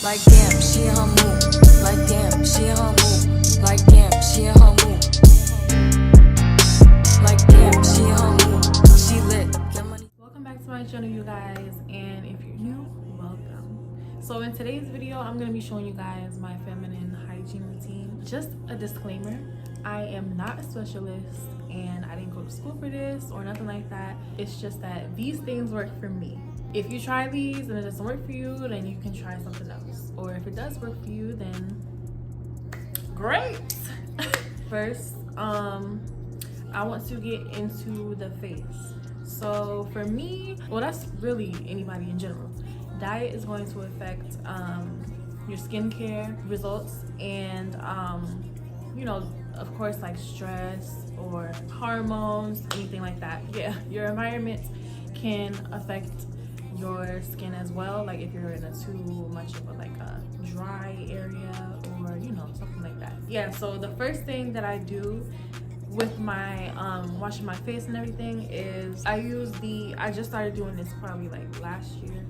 Like damn, she in her mood. Like damn, she in her mood. Like damn, she in her mood. Like damn, she in her mood. She lit. Welcome back to my channel, you guys, and if you're new, welcome. So in today's video, I'm going to be showing you guys my feminine hygiene routine. Just a disclaimer, I am not a specialist and I didn't go to school for this or nothing like that. It's just that these things work for me. If you try these and it doesn't work for you, then you can try something else. Or if it does work for you, then great. First, I want to get into the face. So for me, well, that's really anybody in general. Diet is going to affect your skincare results and you know, of course, like stress or hormones, anything like that. Yeah, your environment can affect your skin as well, like if you're in a too much of a dry area or you know, something like that. Yeah, so the first thing that I do with my washing my face and everything is I just started doing this probably like last year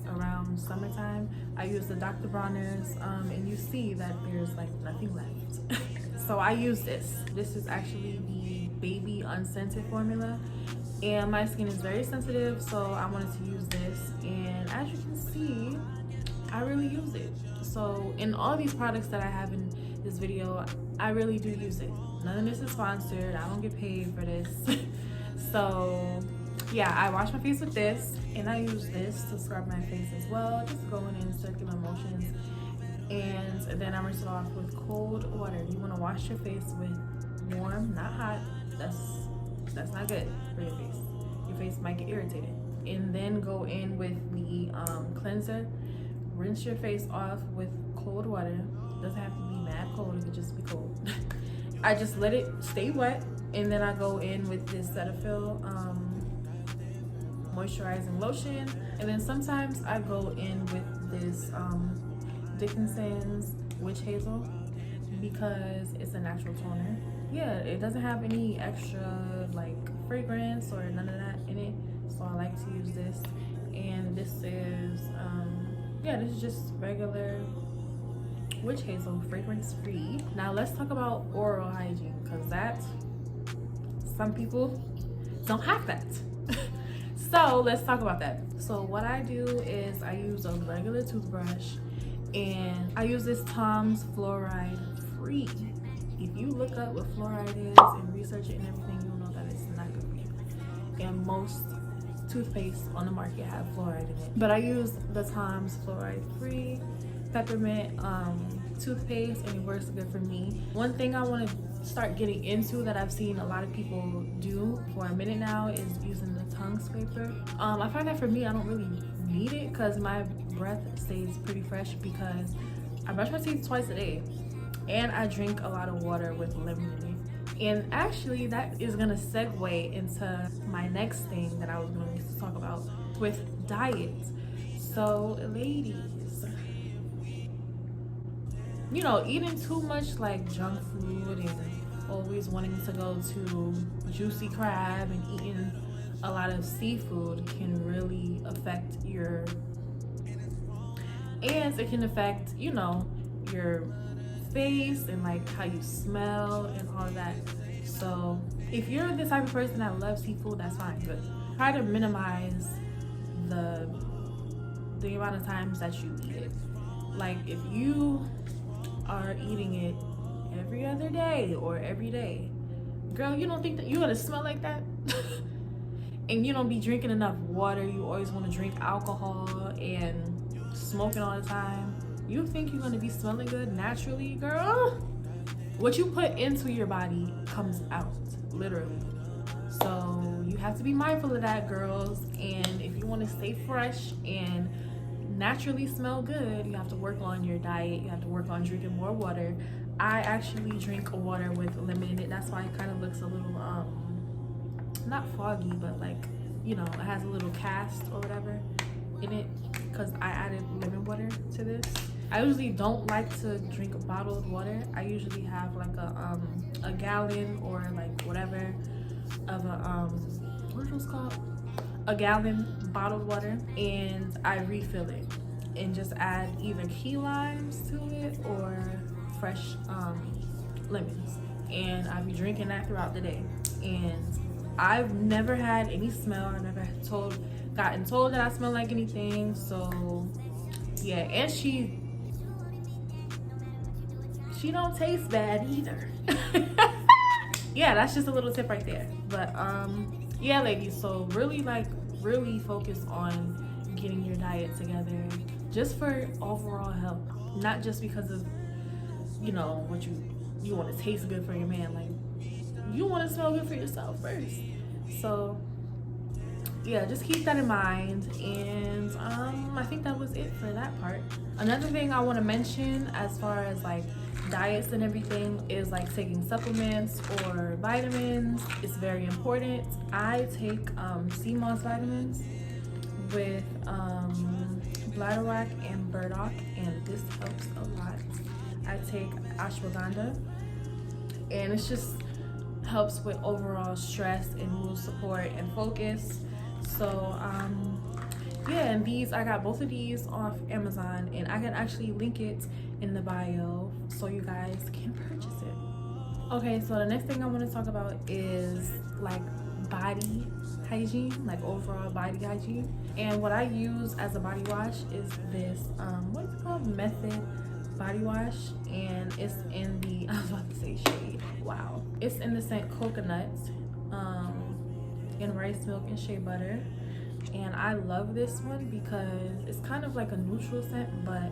around summertime. I use the Dr. Bronner's and you see that there's like nothing left. So I use this is actually the baby unscented formula, and my skin is very sensitive, so I wanted to use this, and as you can see, I really use it. So in all these products that I have in this video, I really do use it. None of this is sponsored. I don't get paid for this. So yeah, I wash my face with this, and I use this to scrub my face as well, just going in circular motions, and then I rinse it off with cold water. You want to wash your face with warm, not hot. That's not good for your face. Your face might get irritated. And then go in with the cleanser. Rinse your face off with cold water. Doesn't have to be mad cold, it could just be cold. I just let it stay wet, and then I go in with this Cetaphil moisturizing lotion, and then sometimes I go in with this Dickinson's Witch Hazel because it's a natural toner. Yeah, it doesn't have any extra like fragrance or none of that in it, so I like to use this. And this is yeah, this is just regular Witch Hazel, fragrance free. Now let's talk about oral hygiene, because that some people don't have that. So let's talk about that. So what I do is I use a regular toothbrush, and I use this Tom's fluoride free. If you look up what fluoride is and research it and everything, you'll know that it's not good for you. And most toothpaste on the market have fluoride in it. But I use the Tom's fluoride free peppermint toothpaste, and it works good for me. One thing I want to start getting into that I've seen a lot of people do for a minute now is using the tongue scraper. I find that for me, I don't really need it because my breath stays pretty fresh because I brush my teeth twice a day and I drink a lot of water with lemon in it. And actually that is gonna segue into my next thing that I was going to talk about with diet. So ladies, you know, eating too much like junk food and always wanting to go to Juicy Crab and eating a lot of seafood can really affect your, and it can affect, you know, your face and like how you smell and all of that. So if you're the type of person that loves seafood, that's fine, but try to minimize the amount of times that you eat it. Like if you are eating it every other day or every day, girl, you don't think that you're gonna smell like that? And you don't be drinking enough water. You always want to drink alcohol and smoking all the time. You think you're gonna be smelling good naturally, girl? What you put into your body comes out, literally. So you have to be mindful of that, girls. And if you want to stay fresh and naturally smell good, you have to work on your diet. You have to work on drinking more water. I actually drink water with lemon in it. That's why it kind of looks a little not foggy, but like, you know, it has a little cast or whatever in it because I added lemon water to this. I usually don't like to drink bottled water. I usually have like a gallon or like whatever of what are those called? A gallon bottled water, and I refill it. and just add either key limes to it or fresh lemons, and I'll be drinking that throughout the day. And I've never had any smell. I never gotten told that I smell like anything. So yeah, and she don't taste bad either. Yeah, that's just a little tip right there. But yeah, ladies, so really focus on getting your diet together just for overall health, not just because of, you know, what you want to taste good for your man. Like, you want to smell good for yourself first. So yeah, just keep that in mind. And I think that was it for that part. Another thing I want to mention as far as like diets and everything is like taking supplements or vitamins. It's very important. I take sea moss vitamins with bladderwrack and burdock, and this helps a lot. I take ashwagandha, and it's just helps with overall stress and mood support and focus. So yeah, and these, I got both of these off Amazon, and I can actually link it in the bio so you guys can purchase it. Okay, so the next thing I want to talk about is like body hygiene, like overall body hygiene. And what I use as a body wash is this what is it called, Method body wash, and it's in the, I was about to say shade, wow, it's in the scent coconut, in rice milk and shea butter. And I love this one because it's kind of like a neutral scent, but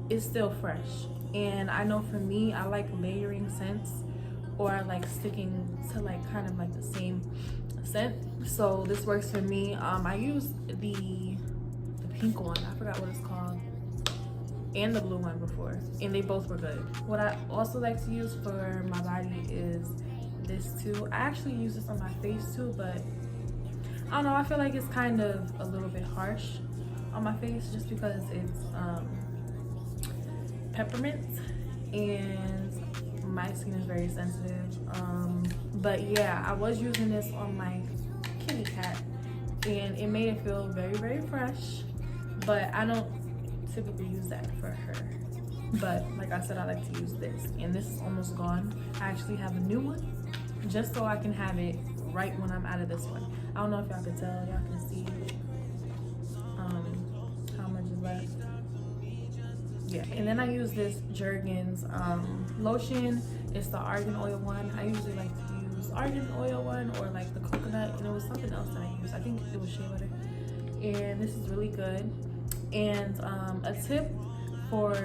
it's still fresh. And I know for me, I like layering scents, or like sticking to like kind of like the same scent. So this works for me. I use the pink one, I forgot what it's called, and the blue one before, and they both were good. What I also like to use for my body is this too. I actually use this on my face too, but I don't know, I feel like it's kind of a little bit harsh on my face just because it's peppermint, and my skin is very sensitive. But yeah, I was using this on my kitty cat, and it made it feel very fresh, but I don't typically use that for her. But like I said, I like to use this, and this is almost gone. I actually have a new one just so I can have it right when I'm out of this one. I don't know if y'all can tell, y'all can see how much is left. Yeah, and then I use this Jergens lotion. It's the argan oil one. I usually like to use argan oil one, or like the coconut, and it was something else that I used. I think it was shea butter. And this is really good. And a tip for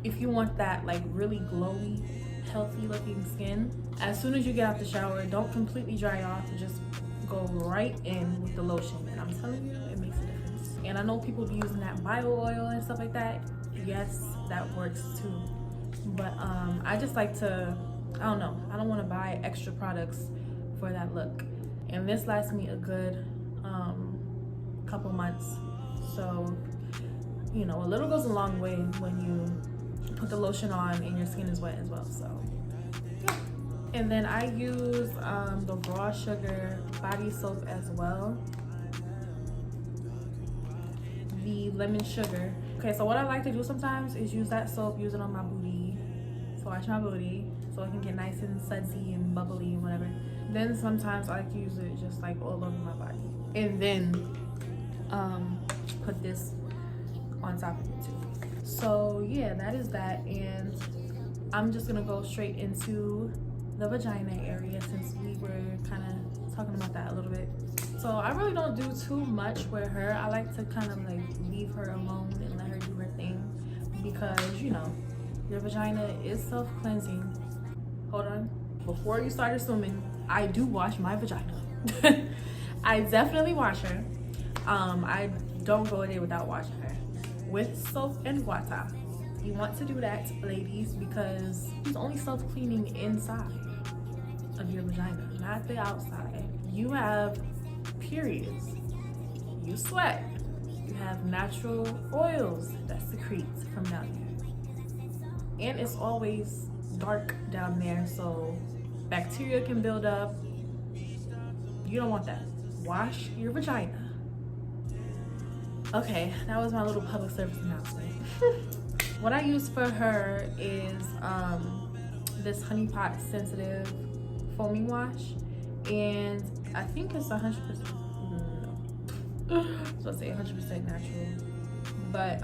if you want that like really glowy, healthy looking skin, as soon as you get out the shower, don't completely dry off, just go right in with the lotion, and I'm telling you, it makes a difference. And I know people be using that bio oil and stuff like that. Yes, that works too, but I just like to, I don't know, I don't want to buy extra products for that look, and this lasts me a good couple months. So, you know, a little goes a long way when you put the lotion on and your skin is wet as well. So yeah. And then I use the raw sugar body soap as well, the lemon sugar. Okay, so what I like to do sometimes is use that soap, use it on my booty, so wash my booty so it can get nice and sudsy and bubbly and whatever. Then sometimes I like to use it just like all over my body, and then put this on top of it too. So yeah, that is that. And I'm just gonna go straight into the vagina area since we were kind of talking about that a little bit. So I really don't do too much with her. I like to kind of like leave her alone and let her do her thing, because you know, your vagina is self-cleansing. Hold on, before you started swimming, I do wash my vagina. I definitely wash her. I don't go a day without washing her with soap and water. You want to do that, ladies, because it's only self-cleaning inside of your vagina, not the outside. You have periods, you sweat, you have natural oils that secrete from down there, and it's always dark down there, so bacteria can build up. You don't want that. Wash your vagina Okay, that was my little public service announcement. What I use for her is this honey pot sensitive foaming wash, and I think it's 100%. No, I was gonna say 100% natural, but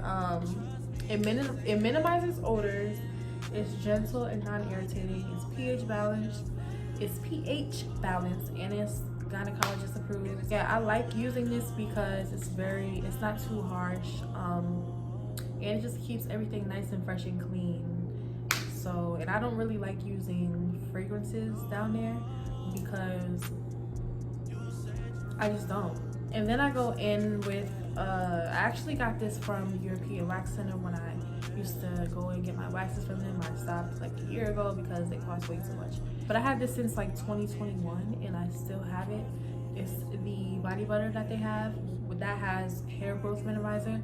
it minimizes odors. It's gentle and non-irritating. It's pH balanced. And it's gynecologist approved. Yeah, I like using this because it's not too harsh, and it just keeps everything nice and fresh and clean. So, and I don't really like using fragrances down there because I just don't. And then I go in with I actually got this from European Wax Center when I used to go and get my waxes from them. I stopped like a year ago because they cost way too much. But I had this since like 2021 and I still have it. It's the body butter that they have that has hair growth minimizer,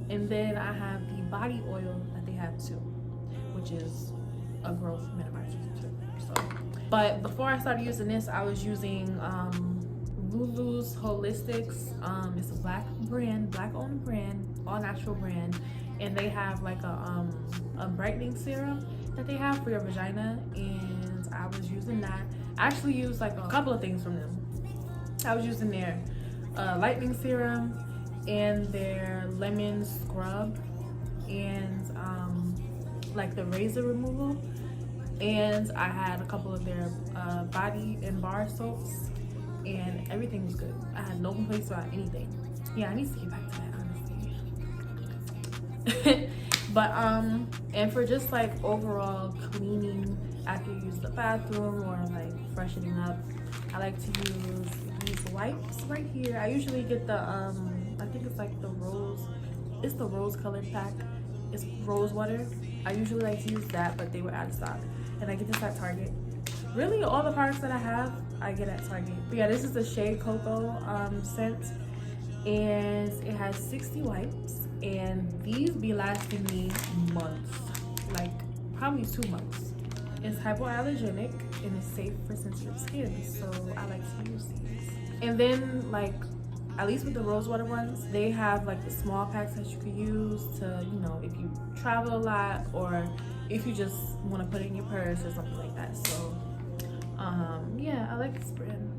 and then I have the body oil that they have too, which is a growth minimizer too. So, but before I started using this, I was using Lulu's Holistics. It's a black owned brand, all natural brand, and they have like a brightening serum that they have for your vagina, and I was using that. I actually used like a couple of things from them. I was using their lightening serum and their lemon scrub and like the razor removal, and I had a couple of their body and bar soaps, and everything was good. I had no complaints about anything. Yeah, I need to get back to that, honestly. But and for just like overall cleaning after you use the bathroom or like freshening up, I like to use these wipes right here. I usually get the I think it's like the rose colored pack. It's rose water. I usually like to use that, but they were out of stock, and I get this at Target. Really, all the products that I have, I get at Target. But yeah, this is the Shea Cocoa scent, and it has 60 wipes, and these be lasting me months, like probably 2 months. It's hypoallergenic and it's safe for sensitive skin, so I like to use these. And then, like, at least with the rose water ones, they have like the small packs that you could use to, you know, if you travel a lot or if you just want to put it in your purse or something like that. So yeah, I like this brand.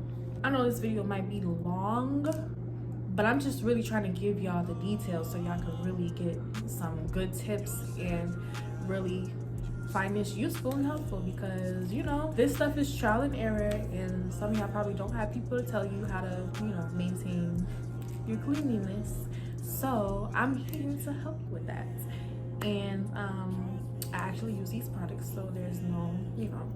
I know this video might be long, but I'm just really trying to give y'all the details so y'all can really get some good tips and really find this useful and helpful, because you know this stuff is trial and error, and some of y'all probably don't have people to tell you how to, you know, maintain your cleanliness. So I'm here to help with that, and I actually use these products, so there's no, you know,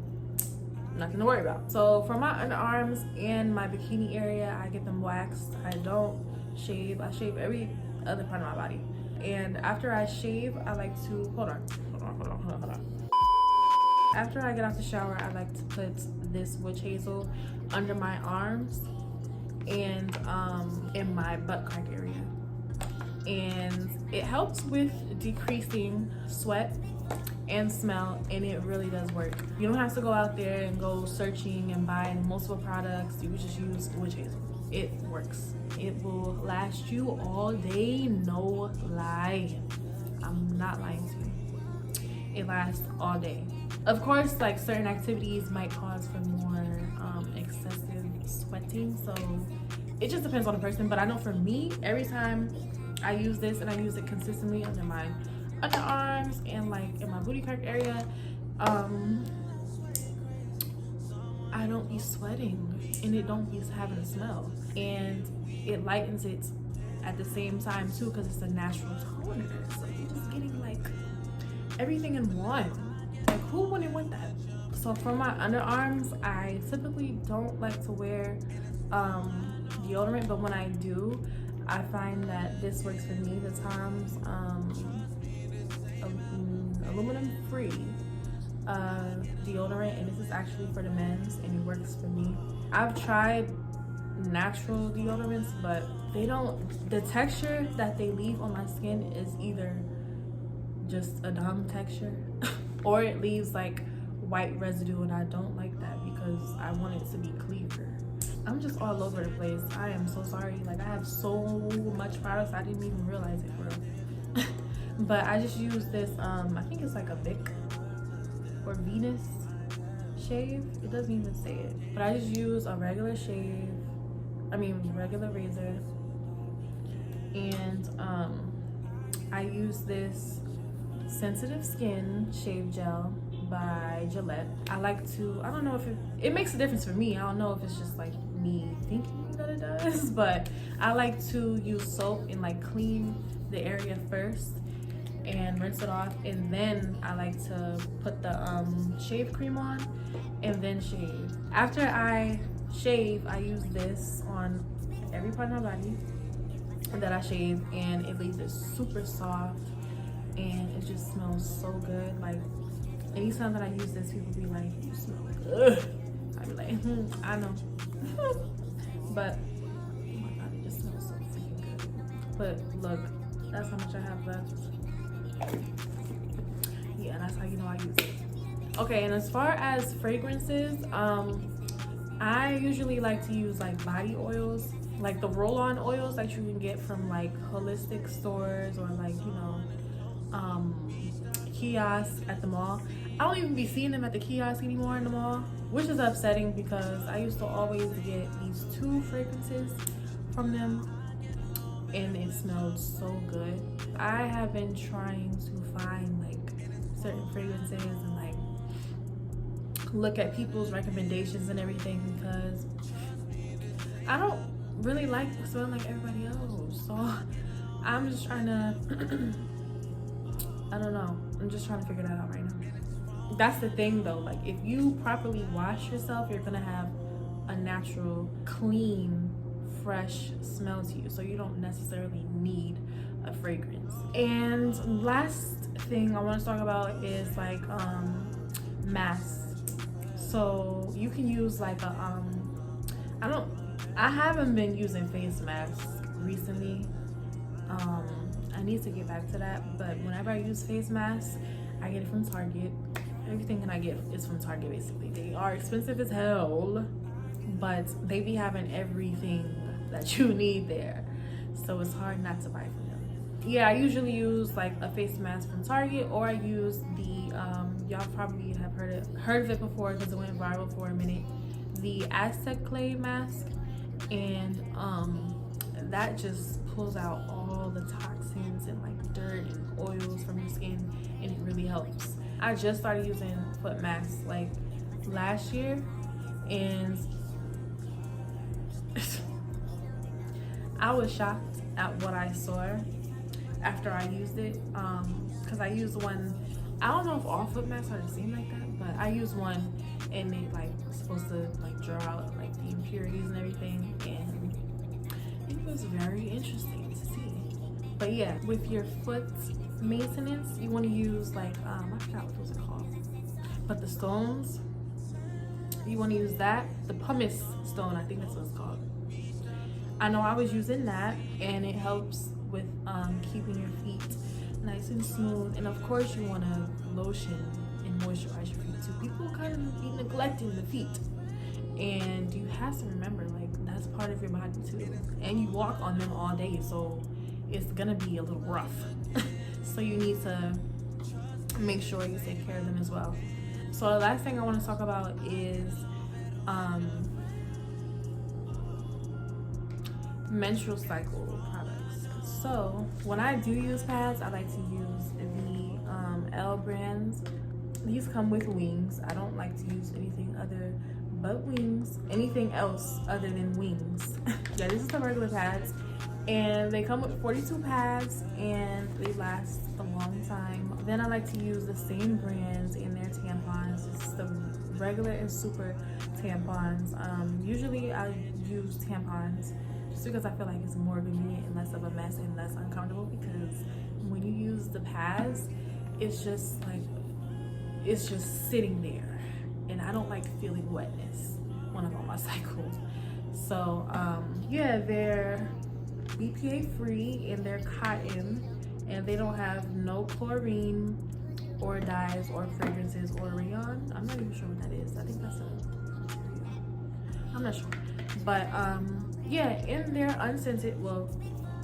nothing to worry about. So for my underarms and my bikini area, I get them waxed. I don't shave. I shave every other part of my body, and after I shave, I like to hold on. After I get out the shower, I like to put this witch hazel under my arms and in my butt crack area, and it helps with decreasing sweat and smell, and it really does work. You don't have to go out there and go searching and buying multiple products. You just use witch hazel. It works. It will last you all day, no lie. I'm not lying to you. It lasts all day. Of course, like certain activities might cause for more excessive sweating, so it just depends on the person. But I know for me, every time I use this, and I use it consistently under my underarms and like in my booty crack area, I don't be sweating, and it don't be having a smell, and it lightens it at the same time too, because it's a natural toner, so you're just getting like everything in one. Like, who wouldn't want that? So for my underarms, I typically don't like to wear deodorant, but when I do, I find that this works for me. The Tom's aluminum free deodorant, and this is actually for the men's, and it works for me. I've tried natural deodorants, but they don't, the texture that they leave on my skin is either just a dumb texture or it leaves like white residue, and I don't like that because I want it to be clearer. I'm just all over the place. I am so sorry. Like, I have so much products I didn't even realize it, bro. But I just use this, I think it's like a Vic or Venus shave. It doesn't even say it. But I just use a regular regular razor. And I use this sensitive skin shave gel by Gillette. I don't know if it makes a difference for me. I don't know if it's just like me thinking that it does, but I like to use soap and like clean the area first and rinse it off, and then I like to put the shave cream on and then shave. After I shave, I use this on every part of my body that I shave, and it leaves it super soft and it just smells so good. Like, anytime that I use this, people be like, you smell good. I be like, I know. But oh my god, it just smells so freaking good. But look, that's how much I have left. Yeah, that's how you know I use it. Okay, and as far as fragrances, I usually like to use like body oils, like the roll-on oils that you can get from like holistic stores or like, you know, kiosks at the mall. I don't even be seeing them at the kiosk anymore in the mall, which is upsetting because I used to always get these 2 fragrances from them and it smelled so good. I have been trying to find like certain fragrances and like look at people's recommendations and everything, because I don't really like smelling like everybody else. So I'm just trying to I don't know, I'm just trying to figure that out right now. That's the thing though, like if you properly wash yourself, you're gonna have a natural, clean, fresh smell to you, so you don't necessarily need a fragrance. And last thing I want to talk about is like masks. So you can use like a I haven't been using face masks recently. I need to get back to that, but whenever I use face masks, I get it from Target. Everything that I get is from Target basically. They are expensive as hell, but they be having everything that you need there, so it's hard not to buy from them. Yeah, I usually use like a face mask from Target, or I use the y'all probably have heard of it before because it went viral for a minute, the Aztec clay mask, and that just pulls out all the toxins and like dirt and oils from your skin, and it really helps. I just started using foot masks like last year, and I was shocked at what I saw after I used it, because I used one. I don't know if all foot masks are the same like that, but I used one and they like supposed to like draw out like the impurities and everything, and it was very interesting to see. But yeah, with your foot maintenance, you want to use like I forgot what those are called, but the stones, you want to use that, the pumice stone, I think that's what it's called. I know I was using that, and it helps with keeping your feet nice and smooth. And of course you want to lotion and moisturize your feet too. People kind of be neglecting the feet, and you have to remember, like, that's part of your body too, and you walk on them all day, so it's gonna be a little rough. So you need to make sure you take care of them as well. So the last thing I want to talk about is menstrual cycle products. So when I do use pads, I like to use the L brands. These come with wings. I don't like to use anything other but wings, anything else other than wings. Yeah, this is the regular pads, and they come with 42 pads and they last a long time. Then I like to use the same brands in their tampons. It's the regular and super tampons. Usually I use tampons just because I feel like it's more convenient and less of a mess and less uncomfortable, because when you use the pads, it's just like, it's just sitting there, and I don't like feeling wetness when I'm on my cycle. So yeah, they're BPA free and they're cotton, and they don't have no chlorine or dyes or fragrances or rayon. I'm not even sure what that is. I think that's a material. I'm not sure. But yeah, and they're unscented. Well,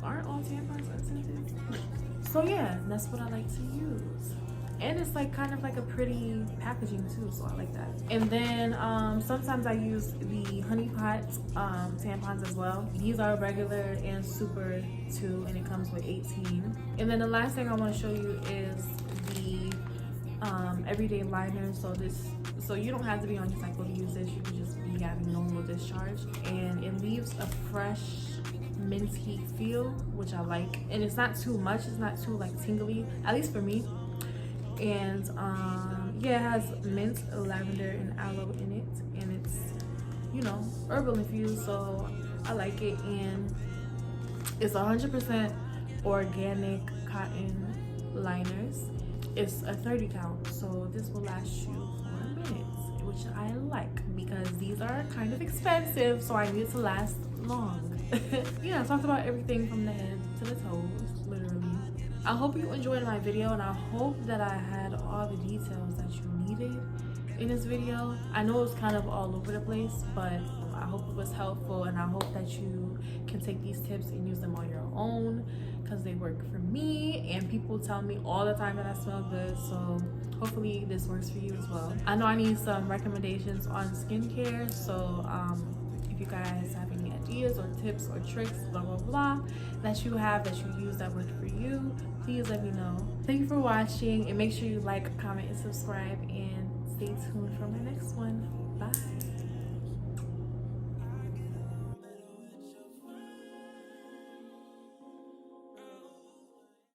aren't all tampons unscented? So yeah, that's what I like to use. And it's like kind of like a pretty packaging too, so I like that. And then sometimes I use the honey pot tampons as well. These are regular and super too, and it comes with 18. And then the last thing I want to show you is the everyday liner. So you don't have to be on your cycle to use this. You can just be having normal discharge, and it leaves a fresh minty feel, which I like. And it's not too much, it's not too like tingly, at least for me. And yeah, it has mint, lavender, and aloe in it, and it's, you know, herbal infused, so I like it. And it's 100% organic cotton liners. It's a 30 count, so this will last you 4 minutes, which I like because these are kind of expensive, so I need it to last long. Yeah, I talked about everything from the head to the toes, literally. I hope you enjoyed my video, and I hope that I had all the details that you needed in this video. I know it was kind of all over the place, but I hope it was helpful, and I hope that you can take these tips and use them on your own because they work for me, and people tell me all the time that I smell good, so hopefully this works for you as well. I know I need some recommendations on skincare, so if you guys have any ideas or tips or tricks, blah blah blah, that you use that work for you, please let me know. Thank you for watching, and make sure you like, comment, and subscribe, and stay tuned for my next one. Bye.